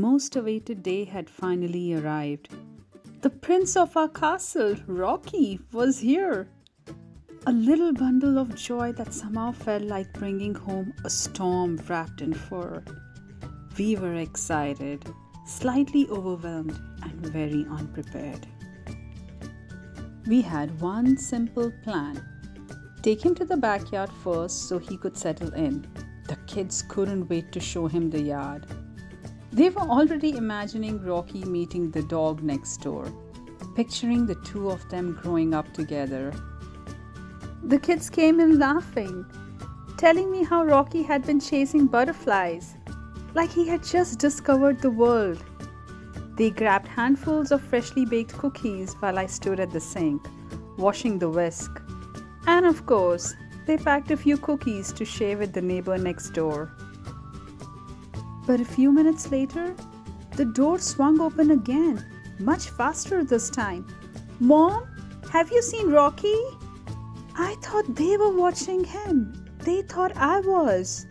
most awaited day had finally arrived. The prince of our castle, Rocky, was here. A little bundle of joy that somehow felt like bringing home a storm wrapped in fur. We were excited, slightly overwhelmed, and very unprepared. We had one simple plan. Take him to the backyard first so he could settle in. The kids couldn't wait to show him the yard. They were already imagining Rocky meeting the dog next door, picturing the two of them growing up together. The kids came in laughing, telling me how Rocky had been chasing butterflies, like he had just discovered the world. They grabbed handfuls of freshly baked cookies while I stood at the sink, washing the whisk. And of course, they packed a few cookies to share with the neighbor next door. But a few minutes later, the door swung open again, much faster this time. "Mom, have you seen Rocky?" I thought they were watching him. They thought I was.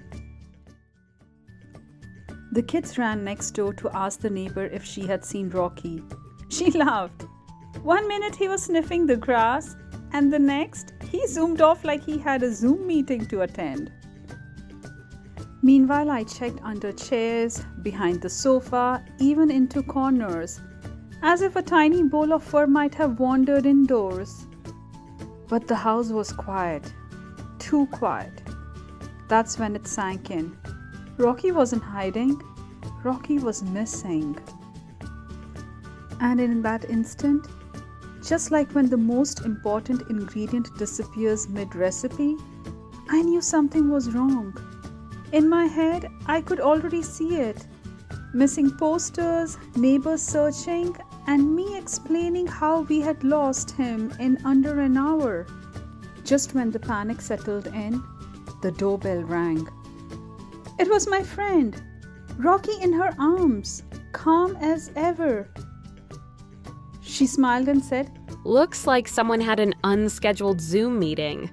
The kids ran next door to ask the neighbor if she had seen Rocky. She laughed. One minute he was sniffing the grass, and the next he zoomed off like he had a Zoom meeting to attend. Meanwhile, I checked under chairs, behind the sofa, even into corners, as if a tiny bowl of fur might have wandered indoors. But the house was quiet, too quiet. That's when it sank in. Rocky wasn't hiding, Rocky was missing. And in that instant, just like when the most important ingredient disappears mid-recipe, I knew something was wrong. In my head, I could already see it. Missing posters, neighbors searching, and me explaining how we had lost him in under an hour. Just when the panic settled in, the doorbell rang. It was my friend, Rocky in her arms, calm as ever. She smiled and said, "Looks like someone had an unscheduled Zoom meeting.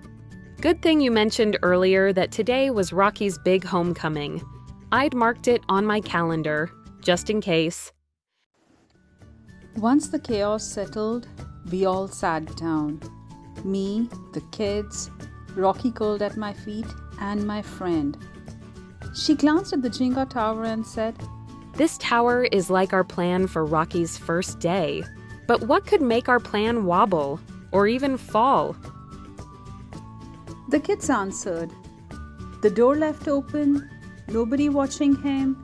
Good thing you mentioned earlier that today was Rocky's big homecoming. I'd marked it on my calendar, just in case." Once the chaos settled, we all sat down. Me, the kids, Rocky curled at my feet, and my friend. She glanced at the Jenga tower and said, "This tower is like our plan for Rocky's first day. But what could make our plan wobble, or even fall?" The kids answered, "The door left open, nobody watching him,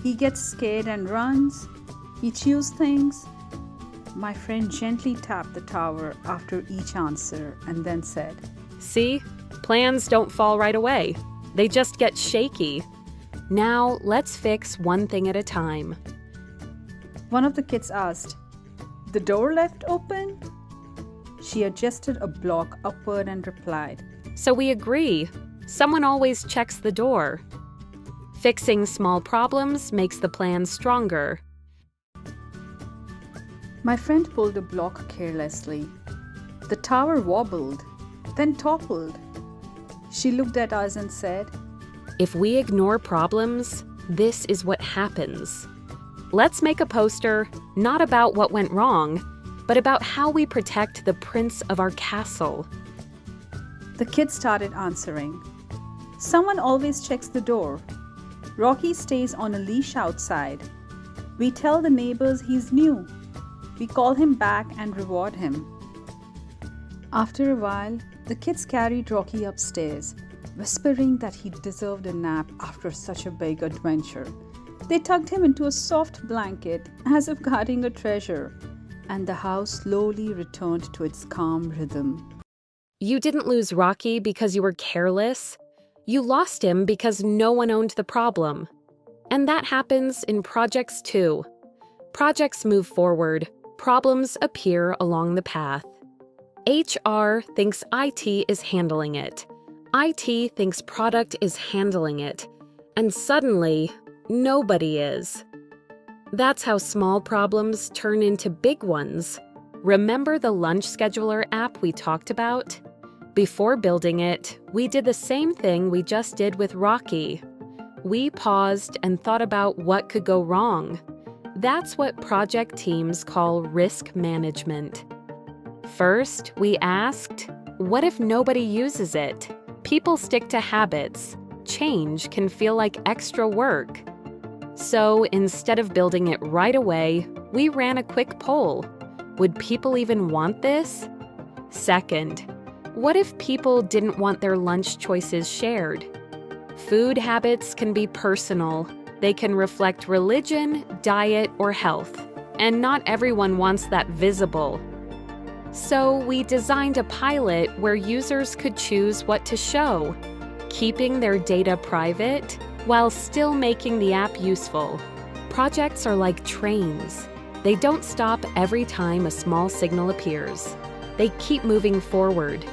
he gets scared and runs, he chews things." My friend gently tapped the tower after each answer and then said, "See, plans don't fall right away. They just get shaky. Now let's fix one thing at a time." One of the kids asked, "The door left open?" She adjusted a block upward and replied, "So we agree. Someone always checks the door. Fixing small problems makes the plan stronger." My friend pulled a block carelessly. The tower wobbled, then toppled. She looked at us and said, "If we ignore problems, this is what happens. Let's make a poster not about what went wrong, but about how we protect the prince of our castle." The kids started answering. "Someone always checks the door. Rocky stays on a leash outside. We tell the neighbors he's new. We call him back and reward him." After a while, the kids carried Rocky upstairs, whispering that he deserved a nap after such a big adventure. They tucked him into a soft blanket as if guarding a treasure, and the house slowly returned to its calm rhythm. You didn't lose Rocky because you were careless. You lost him because no one owned the problem. And that happens in projects too. Projects move forward. Problems appear along the path. HR thinks IT is handling it. IT thinks product is handling it. And suddenly, nobody is. That's how small problems turn into big ones. Remember the lunch scheduler app we talked about? Before building it, we did the same thing we just did with Rocky. We paused and thought about what could go wrong. That's what project teams call risk management. First, we asked, what if nobody uses it? People stick to habits. Change can feel like extra work. So instead of building it right away, we ran a quick poll. Would people even want this? Second, what if people didn't want their lunch choices shared? Food habits can be personal. They can reflect religion, diet, or health, and not everyone wants that visible. So we designed a pilot where users could choose what to show, keeping their data private while still making the app useful. Projects are like trains. They don't stop every time a small signal appears. They keep moving forward.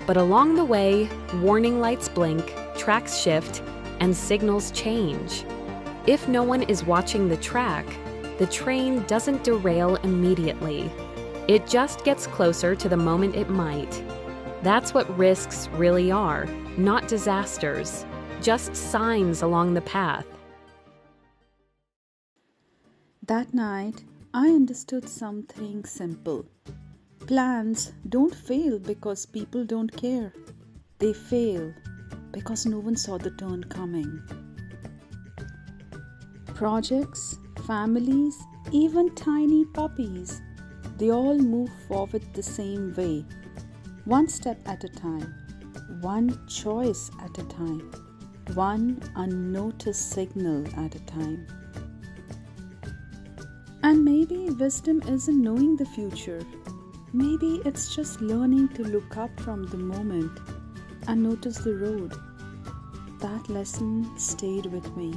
But along the way, warning lights blink, tracks shift, and signals change. If no one is watching the track, the train doesn't derail immediately. It just gets closer to the moment it might. That's what risks really are, not disasters, just signs along the path. That night, I understood something simple. Plans don't fail because people don't care. They fail because no one saw the turn coming. Projects, families, even tiny puppies, they all move forward the same way. One step at a time, one choice at a time, one unnoticed signal at a time. And maybe wisdom isn't knowing the future. Maybe it's just learning to look up from the moment and notice the road. That lesson stayed with me.